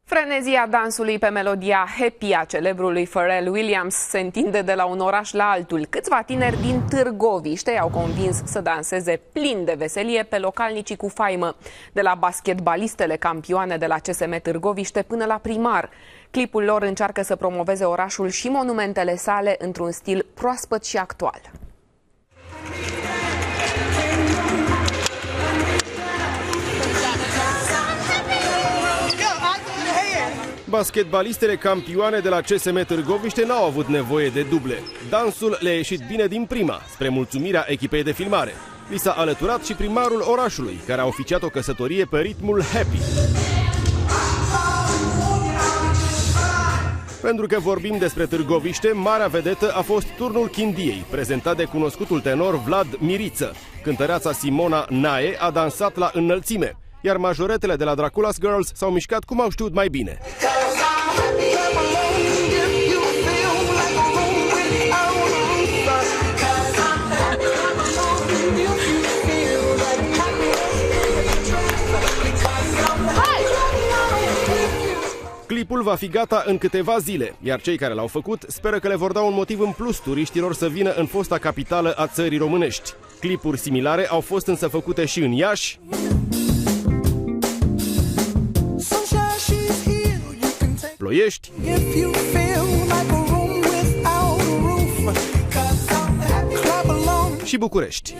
Frenezia dansului pe melodia Happy a celebrului Pharrell Williams se întinde de la un oraș la altul. Câțiva tineri din Târgoviște i-au convins să danseze plin de veselie pe localnicii cu faimă, de la basketbalistele campioane de la CSM Târgoviște până la primar. Clipul lor încearcă să promoveze orașul și monumentele sale într-un stil proaspăt și actual. Basketbalistele campioane de la CSM Târgoviște n-au avut nevoie de duble. Dansul le-a ieșit bine din prima, spre mulțumirea echipei de filmare. Li s-a alăturat și primarul orașului, care a oficiat o căsătorie pe ritmul Happy. Pentru că vorbim despre Târgoviște, marea vedetă a fost Turnul Chindiei, prezentat de cunoscutul tenor Vlad Miriță. Cântăreața Simona Nae a dansat la înălțime, iar majoretele de la Dracula's Girls s-au mișcat cum au știut mai bine. Clipul va fi gata în câteva zile, iar cei care l-au făcut speră că le vor da un motiv în plus turiștilor să vină în fosta capitală a țării românești. Clipuri similare au fost însă făcute și în Iași, Ploiești și București.